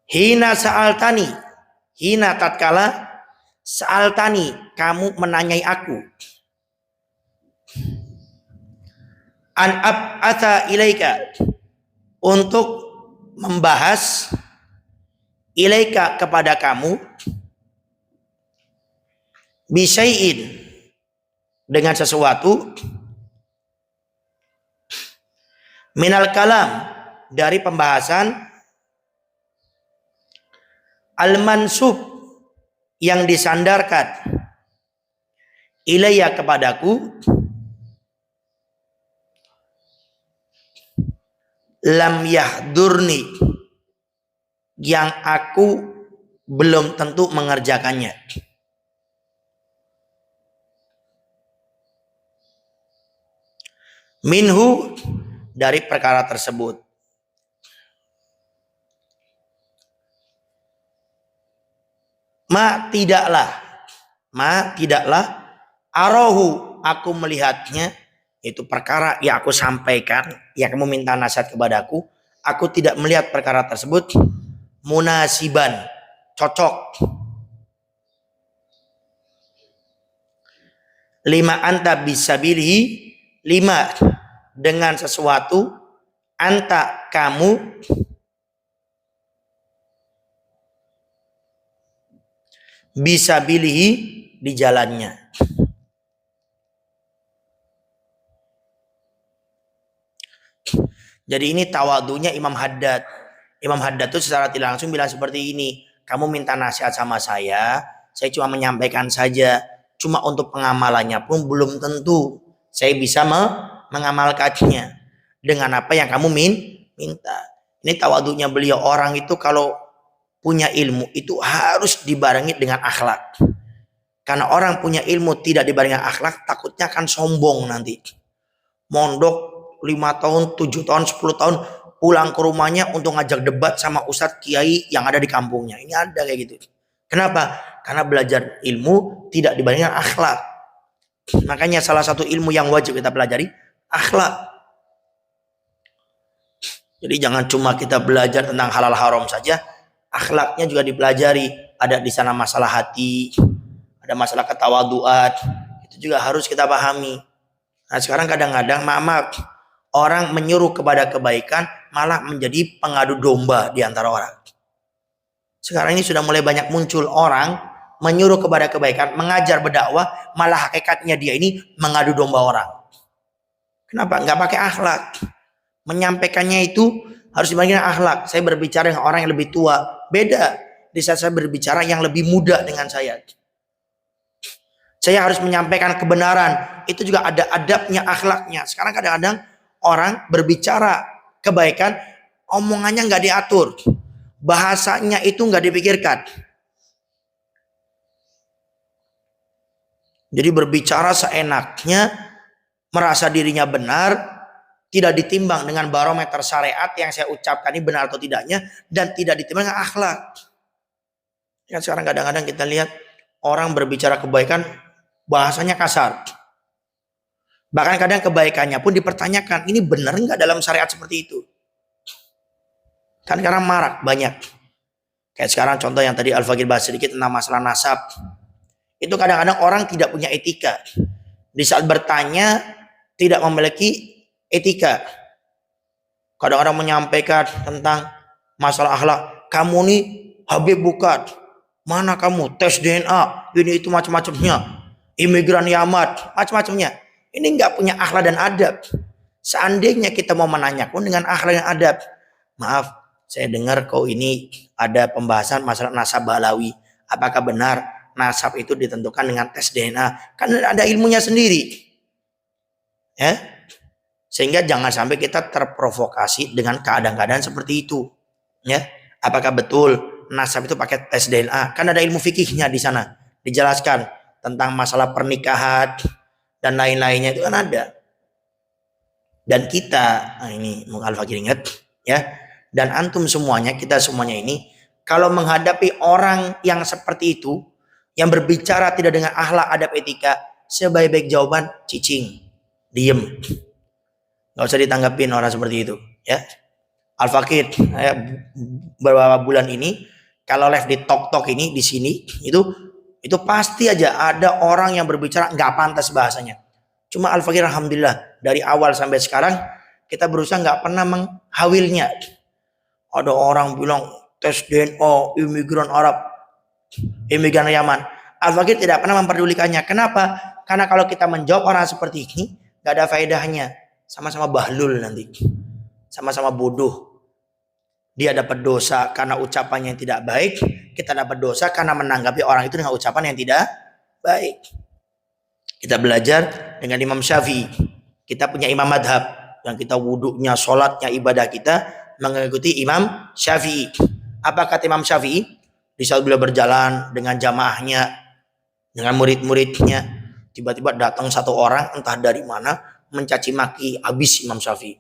Hina sa'altani, hina tatkala sa'altani kamu menanyai aku, an ab'atha ilaika untuk membahas ilaika kepada kamu bisyai'in dengan sesuatu minal kalam dari pembahasan al-mansub yang disandarkan ilayya kepadaku lam yahdurni yang aku belum tentu mengerjakannya. Minhu dari perkara tersebut. Ma tidaklah arahu aku melihatnya, itu perkara yang aku sampaikan, yang kamu minta nasihat kepadaku, aku tidak melihat perkara tersebut munasiban, cocok. Lima anta bisabilihi, lima dengan sesuatu anta kamu bisa bilihi di jalannya. Jadi ini tawadunya Imam Haddad. Imam Haddad itu secara tidak langsung bilang seperti ini, kamu minta nasihat sama saya cuma menyampaikan saja, cuma untuk pengamalannya pun belum tentu saya bisa mengamalkannya dengan apa yang kamu minta. Ini tawadunya beliau. Orang itu kalau punya ilmu itu harus dibarengi dengan akhlak. Karena orang punya ilmu tidak dibarengi dengan akhlak, takutnya akan sombong nanti. Mondok 5 tahun, 7 tahun, 10 tahun, pulang ke rumahnya untuk ngajak debat sama ustadz kiai yang ada di kampungnya. Ini ada kayak gitu. Kenapa? Karena belajar ilmu tidak dibarengi dengan akhlak. Makanya salah satu ilmu yang wajib kita pelajari, akhlak. Jadi jangan cuma kita belajar tentang halal haram saja, akhlaknya juga dipelajari. Ada di sana masalah hati, ada masalah ketawaduan, itu juga harus kita pahami. Nah sekarang kadang-kadang maaf, orang menyuruh kepada kebaikan malah menjadi pengadu domba di antara orang. Sekarang ini sudah mulai banyak muncul orang menyuruh kepada kebaikan, mengajar berdakwah, malah hakikatnya dia ini mengadu domba orang. Kenapa? Nggak pakai akhlak. Menyampaikannya itu harus dibandingkan akhlak. Saya berbicara dengan orang yang lebih tua, beda di saat saya berbicara yang lebih muda dengan saya. Saya harus menyampaikan kebenaran, itu juga ada adabnya, akhlaknya. Sekarang kadang-kadang orang berbicara kebaikan, omongannya nggak diatur, bahasanya itu nggak dipikirkan. Jadi berbicara seenaknya, merasa dirinya benar, tidak ditimbang dengan barometer syariat yang saya ucapkan ini benar atau tidaknya, dan tidak ditimbang dengan akhlak. Ya, sekarang kadang-kadang kita lihat orang berbicara kebaikan bahasanya kasar. Bahkan kadang kebaikannya pun dipertanyakan, ini benar nggak dalam syariat seperti itu? Kan karena marak banyak. Kayak sekarang contoh yang tadi Al-Fakir bahas sedikit tentang masalah nasab. Itu kadang-kadang orang tidak punya etika. Di saat bertanya tidak memiliki etika. Kadang-kadang menyampaikan tentang masalah akhlak. Kamu nih Habib bukan? Mana kamu? Tes DNA, ini itu macam-macamnya. Imigran Yamat, macam-macamnya. Ini nggak punya akhlak dan adab. Seandainya kita mau menanya pun dengan akhlak dan adab. Maaf, saya dengar kau ini ada pembahasan masalah nasab balawi. Apakah benar nasab itu ditentukan dengan tes DNA? Kan ada ilmunya sendiri. Ya? Sehingga jangan sampai kita terprovokasi dengan keadaan-keadaan seperti itu. Ya, apakah betul nasab itu pakai tes DNA? Kan ada ilmu fikihnya di sana, dijelaskan tentang masalah pernikahan dan lain-lainnya, itu kan ada. Dan kita, nah ini Al Fakir ingat, ya. Dan antum semuanya, kita semuanya ini, kalau menghadapi orang yang seperti itu, yang berbicara tidak dengan akhlak, adab, etika, sebaik-baik jawaban cicing, diem. Nggak usah ditanggapin orang seperti itu, ya. Al-Fakir beberapa bulan ini kalau live di Tok ini di sini itu pasti aja ada orang yang berbicara nggak pantas bahasanya. Cuma Al-Fakir alhamdulillah dari awal sampai sekarang kita berusaha nggak pernah menghawilnya. Ada orang bilang tes DNA imigran Arab, imigran Yaman. Al-Fakir tidak pernah memperdulikannya. Kenapa? Karena kalau kita menjawab orang seperti ini nggak ada faedahnya. Sama-sama bahlul nanti. Sama-sama bodoh. Dia dapat dosa karena ucapannya yang tidak baik. Kita dapat dosa karena menanggapi orang itu dengan ucapan yang tidak baik. Kita belajar dengan Imam Syafi'i. Kita punya imam madhab. Yang kita wudhunya, sholatnya, ibadah kita mengikuti Imam Syafi'i. Apa kata Imam Syafi'i? Di saat beliau berjalan dengan jamaahnya, dengan murid-muridnya, tiba-tiba datang satu orang entah dari mana mencaci maki habis Imam Syafi'i.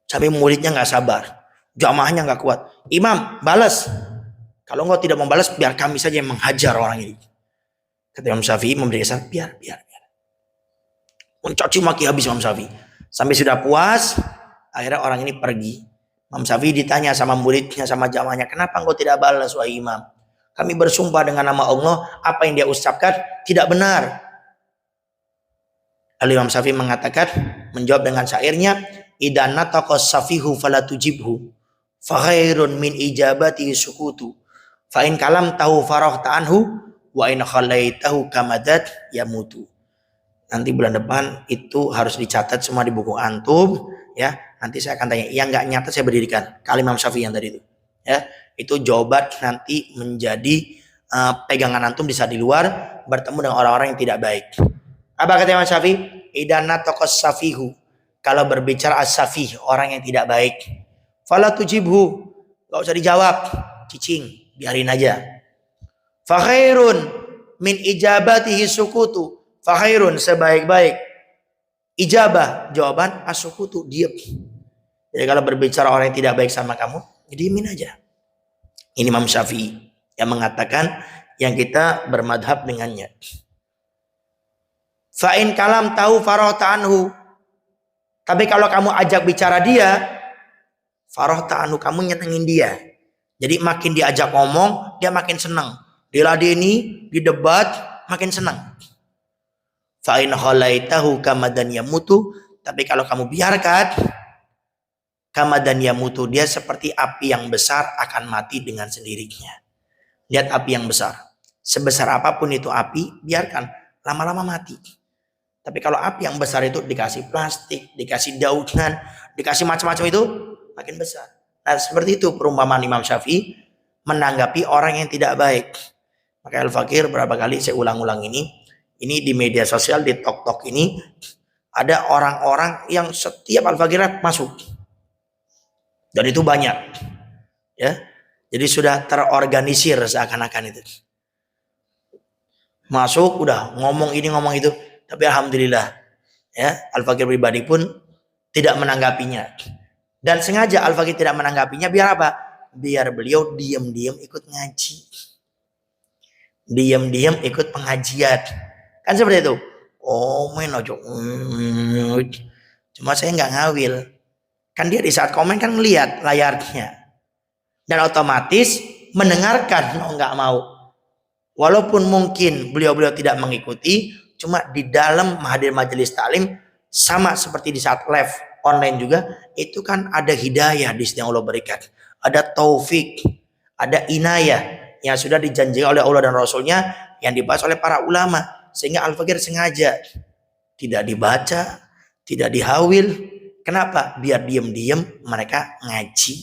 Sampai muridnya nggak sabar, jamaahnya nggak kuat. Imam, balas. Kalau engkau tidak membalas, biar kami saja yang menghajar orang ini. Kata Imam Syafi'i memberi kesan, biar. Mencaci maki habis Imam Syafi'i. Sampai sudah puas, akhirnya orang ini pergi. Imam Syafi'i ditanya sama muridnya, sama jamaahnya, kenapa engkau tidak balas wahai Imam? Kami bersumpah dengan nama Allah, apa yang dia ucapkan tidak benar. Lalu Imam Syafi'i mengatakan, menjawab dengan syairnya, idza nataqa safihu fala tujibhu fa khairun min ijabati sukutu fa in kalam tahu farahta anhu wa in khalaitahu kamadat yamutu. Nanti bulan depan itu harus dicatat semua di buku antum ya. Nanti saya akan tanya, yang nggak nyata saya berdirikan kalimat Imam Syafi'i yang tadi itu ya. Itu jawaban nanti menjadi pegangan antum di saat di luar bertemu dengan orang-orang yang tidak baik. Apa kata Imam Syafi'i? Idza nataqa safihu, kalau berbicara as-safih, orang yang tidak baik, fala tujibhu, gak usah dijawab, cicing, biarin aja. Fa khairun min ijabatihi sukutu, fa khairun, sebaik-baik ijabah, jawaban, as-sukutu, diam. Jadi kalau berbicara orang yang tidak baik sama kamu, diemin aja. Ini Imam Syafi'i yang mengatakan yang kita bermadhab dengannya. Fa in kalam tahu farahta anhu, tapi kalau kamu ajak bicara dia, farah ta'anu, kamu nyenengin dia. Jadi makin diajak ngomong, dia makin senang. Diladeni, didebat, makin senang. Fa'in khalaitahu kamadan yamutu, tapi kalau kamu biarkan, kamadan yamutu, dia seperti api yang besar akan mati dengan sendirinya. Lihat api yang besar. Sebesar apapun itu api, biarkan, lama-lama mati. Tapi kalau api yang besar itu dikasih plastik, dikasih daunan, dikasih macam-macam itu makin besar. Nah seperti itu perumpamaan Imam Syafi'i menanggapi orang yang tidak baik. Maka Al-Fakir berapa kali saya ulang-ulang ini di media sosial, di Tok ini ada orang-orang yang setiap Al-Fakir masuk. Dan itu banyak. Ya. Jadi sudah terorganisir seakan-akan itu. Masuk udah ngomong ini ngomong itu. Tapi alhamdulillah ya Al-Fakir pribadi pun tidak menanggapinya. Dan sengaja Al-Fakir tidak menanggapinya biar apa? Biar beliau diam-diam ikut ngaji. Diam-diam ikut pengajian. Kan seperti itu. Komen aja. Cuma saya nggak ngawil. Kan dia di saat komen kan melihat layarnya. Dan otomatis mendengarkan mau nggak mau. Walaupun mungkin beliau-beliau tidak mengikuti, cuma di dalam hadir majelis taklim sama seperti di saat live online juga, itu kan ada hidayah di sini yang Allah berikan, ada taufik, ada inayah yang sudah dijanjikan oleh Allah dan Rasulnya yang dibahas oleh para ulama, sehingga Al-Fakir sengaja tidak dibaca, tidak dihawil. Kenapa? Biar diam-diam mereka ngaji.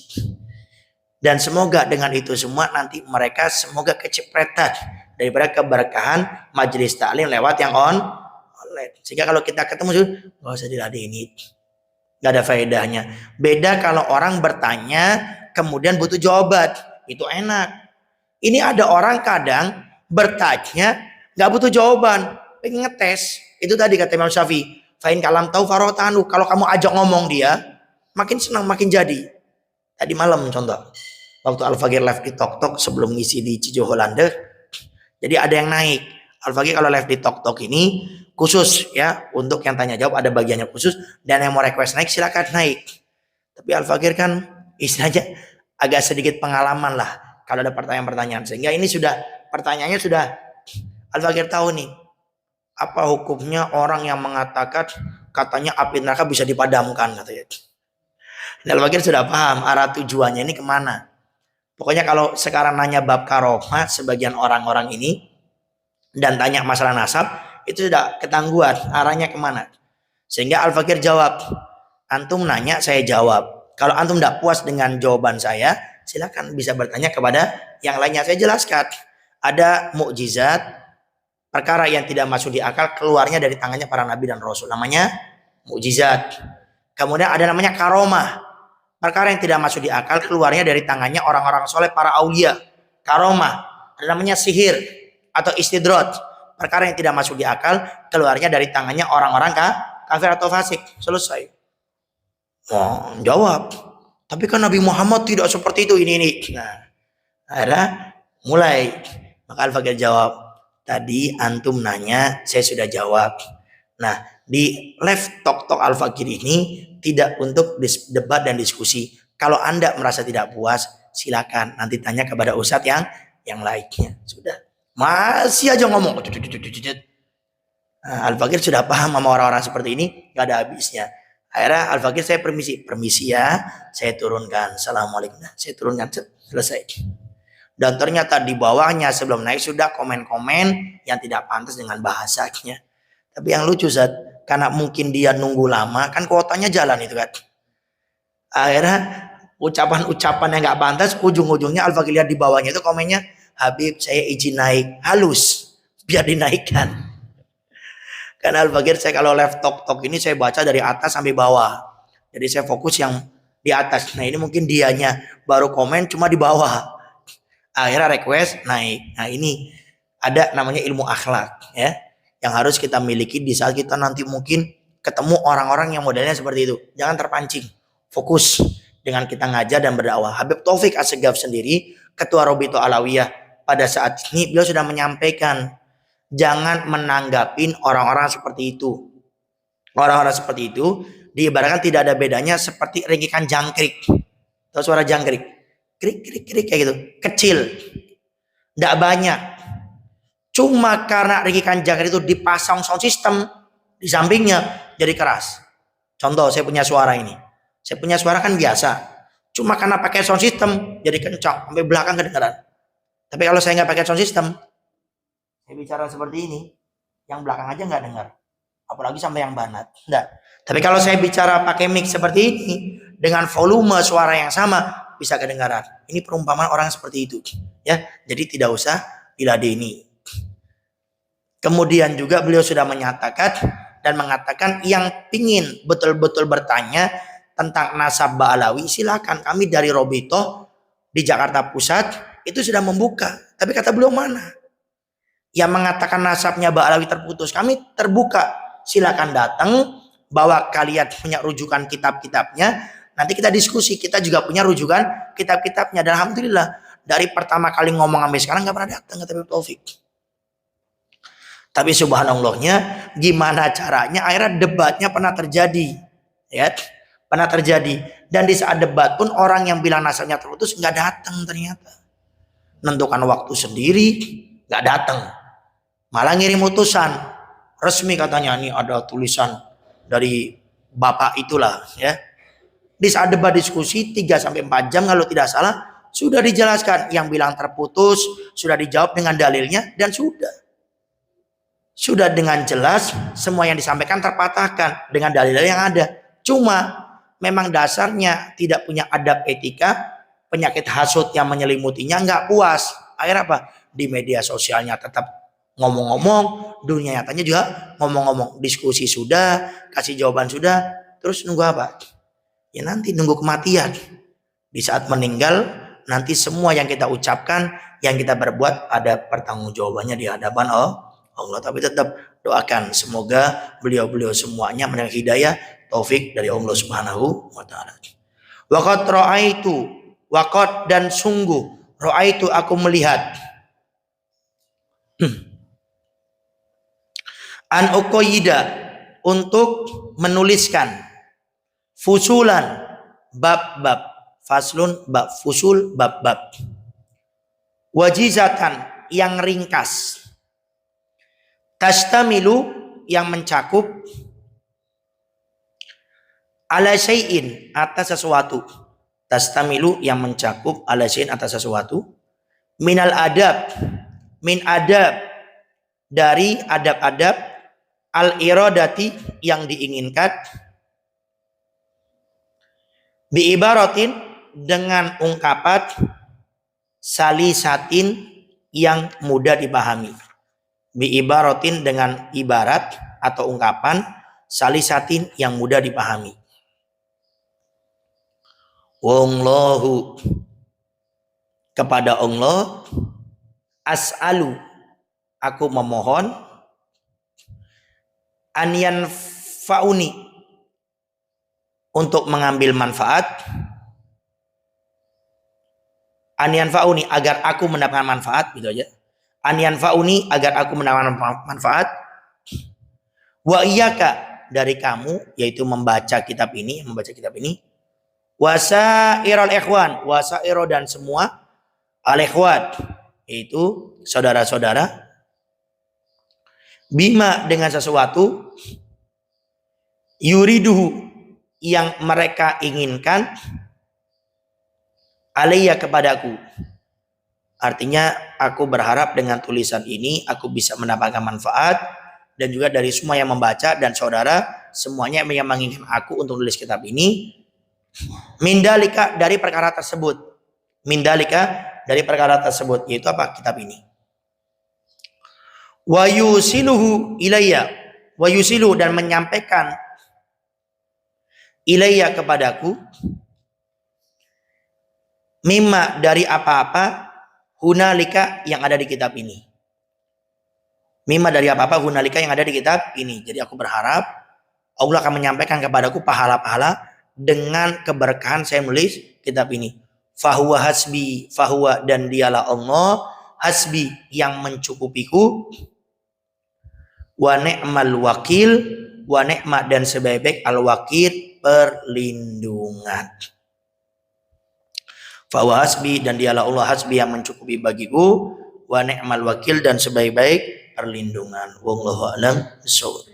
Dan semoga dengan itu semua nanti mereka semoga kecepretan daripada keberkahan majelis taklim lewat yang online. Sehingga kalau kita ketemu nggak usah diladeni, nggak ada faedahnya. Beda kalau orang bertanya kemudian butuh jawaban, itu enak. Ini ada orang kadang bertanya nggak butuh jawaban, pengen ngetes. Itu tadi kata Imam Syafi'i, fa'in kalam tahu farotanu, kalau kamu ajak ngomong dia makin senang makin jadi. Tadi malam contoh waktu Al-Fakir live di Tok sebelum ngisi di Cijo Hollander. Jadi ada yang naik. Al-Fakir kalau live di Tok ini khusus ya untuk yang tanya jawab, ada bagiannya khusus, dan yang mau request naik silakan naik. Tapi Al-Fakir kan istilahnya agak sedikit pengalaman lah kalau ada pertanyaan-pertanyaan. Sehingga ini sudah pertanyaannya sudah Al-Fakir tahu nih. Apa hukumnya orang yang mengatakan katanya api neraka bisa dipadamkan katanya. Dan Al-Fakir sudah paham arah tujuannya ini kemana. Pokoknya kalau sekarang nanya bab karomah sebagian orang-orang ini dan tanya masalah nasab itu sudah ketangguhan arahnya kemana. Sehingga Al-Fakir jawab, antum nanya saya jawab. Kalau antum tidak puas dengan jawaban saya, silakan bisa bertanya kepada yang lainnya. Saya jelaskan ada mukjizat, perkara yang tidak masuk di akal keluarnya dari tangannya para nabi dan rasul, namanya mukjizat. Kemudian ada namanya karomah, perkara yang tidak masuk di akal keluarnya dari tangannya orang-orang soleh, para aulia. Karomah. Ada namanya sihir atau istidrot, perkara yang tidak masuk di akal keluarnya dari tangannya orang-orang kafir atau fasik. Selesai. Oh, jawab. Tapi kan Nabi Muhammad tidak seperti itu ini. Nah, akhirnya mulai. Maka Al-Fakir jawab, tadi antum nanya, saya sudah jawab. Nah, di live talk Al-Fakir ini tidak untuk debat dan diskusi. Kalau Anda merasa tidak puas, silakan nanti tanya kepada ustadz yang lainnya. Sudah. Masih aja ngomong. Nah, Al-Fakir sudah paham sama orang-orang seperti ini, gak ada habisnya. Akhirnya Al-Fakir, saya permisi ya, saya turunkan. Assalamualaikum. Nah, saya turunkan, selesai. Dan ternyata di bawahnya sebelum naik sudah komen-komen yang tidak pantas dengan bahasanya. Tapi yang lucu Zat, karena mungkin dia nunggu lama, kan kuotanya jalan itu kan. Akhirnya ucapan-ucapan yang gak pantas, ujung-ujungnya Al-Fakir lihat di bawahnya itu komennya, Habib saya izin naik, halus, biar dinaikkan. Karena Al-Fakir saya kalau live talk ini saya baca dari atas sampai bawah. Jadi saya fokus yang di atas. Nah ini mungkin dianya baru komen cuma di bawah. Akhirnya request naik. Nah ini ada namanya ilmu akhlak ya, yang harus kita miliki di saat kita nanti mungkin ketemu orang-orang yang modelnya seperti itu. Jangan terpancing. Fokus dengan kita ngajar dan berdakwah. Habib Taufik Assegaf sendiri, Ketua Robito Alawiyah, pada saat ini beliau sudah menyampaikan, jangan menanggapin orang-orang seperti itu. Orang-orang seperti itu diibaratkan tidak ada bedanya seperti ringkikan jangkrik. Tahu suara jangkrik? Krik krik krik kayak gitu, kecil. Tidak banyak. Cuma karena ringkikan jangkrik itu dipasang sound system di sampingnya jadi keras. Contoh, saya punya suara ini. Saya punya suara kan biasa. Cuma karena pakai sound system jadi kencang sampai belakang kedengaran. Tapi kalau saya nggak pakai sound system, saya bicara seperti ini, yang belakang aja nggak dengar, apalagi sampai yang banat. Enggak. Tapi kalau saya bicara pakai mic seperti ini, dengan volume suara yang sama, bisa kedengaran. Ini perumpamaan orang seperti itu, ya. Jadi tidak usah diladeni. Kemudian juga beliau sudah menyatakan dan mengatakan yang pingin betul-betul bertanya tentang nasab Ba'alawi, silakan. Kami dari Robito di Jakarta Pusat itu sudah membuka. Tapi kata beliau mana? Yang mengatakan nasabnya Ba'alawi terputus, kami terbuka, silakan datang, bawa kalian punya rujukan kitab-kitabnya, nanti kita diskusi. Kita juga punya rujukan kitab-kitabnya, dan alhamdulillah dari pertama kali ngomong sampai sekarang nggak pernah datang kata Habib Taufik. Tapi subhanallahnya gimana caranya akhirnya debatnya pernah terjadi, ya, pernah terjadi. Dan di saat debat pun orang yang bilang nasabnya terputus nggak datang, ternyata menentukan waktu sendiri nggak datang. Malah ngirim utusan resmi, katanya ini ada tulisan dari bapak itulah ya. Di saat debat diskusi 3-4 jam kalau tidak salah, sudah dijelaskan yang bilang terputus, sudah dijawab dengan dalilnya, dan sudah dengan jelas semua yang disampaikan terpatahkan dengan dalil yang ada. Cuma memang dasarnya tidak punya adab etika, penyakit hasut yang menyelimutinya, nggak puas. Akhirnya apa? Di media sosialnya tetap ngomong-ngomong, dunia nyatanya juga ngomong-ngomong. Diskusi sudah, kasih jawaban sudah, terus nunggu apa? Ya nanti nunggu kematian. Di saat meninggal, nanti semua yang kita ucapkan, yang kita berbuat ada pertanggungjawabannya di hadapan Allah. Tapi tetap doakan semoga beliau-beliau semuanya mendapat hidayah, taufik dari Allah Subhanahu wa taala. Waqad ra'aitu, waqad dan sungguh, ra'aitu aku melihat an uqayyida untuk menuliskan fusulan bab-bab, Faslun bab fusul bab-bab. Wajizatan yang ringkas. Tastamilu yang mencakup ala syai'in atas sesuatu. Tastamilu yang mencakup ala syai'in atas sesuatu. Minal adab, min adab, dari adab-adab, al iradati yang diinginkan, bi ibaratin dengan ungkapan, salisatin yang mudah dipahami. Bi ibaratin dengan ibarat atau ungkapan, salisatin yang mudah dipahami. Wallahu, kepada Allah, as'alu, aku memohon, anyan fauni, untuk mengambil manfaat, anyan fauni, agar aku mendapatkan manfaat, gitu aja. Anyan fauni, agar aku mendapatkan manfaat, wa iyyaka, dari kamu, yaitu membaca kitab ini, wasairul ikhwan, wasairo dan semua al-ikhwat, yaitu saudara-saudara, bima dengan sesuatu, yuriduhu yang mereka inginkan, alayya kepadaku. Artinya aku berharap dengan tulisan ini aku bisa mendapatkan manfaat, dan juga dari semua yang membaca dan saudara semuanya yang menginginkan aku untuk tulis kitab ini. Mindalika, dari perkara tersebut. Mindalika, dari perkara tersebut, yaitu apa? Kitab ini. Wa yusiluhu ilayya, wa yusilu, dan menyampaikan ilayya kepadaku, mimma, dari apa-apa, hunalika, yang ada di kitab ini. Mimma, dari apa-apa, hunalika, yang ada di kitab ini. Jadi aku berharap Allah akan menyampaikan kepadaku pahala-pahala dengan keberkahan saya menulis kitab ini. Fahuwa hasbi, fahuwa, dan dialah Allah, hasbi, yang mencukupiku, wa ni'mal wakil, wa ni'ma, dan sebaik-baik al-wakil, perlindungan. Fahuwa hasbi, dan dialah Allah, hasbi, yang mencukupi bagiku, wa ni'mal wakil, dan sebaik-baik perlindungan. Wallahu a'lam bishawab.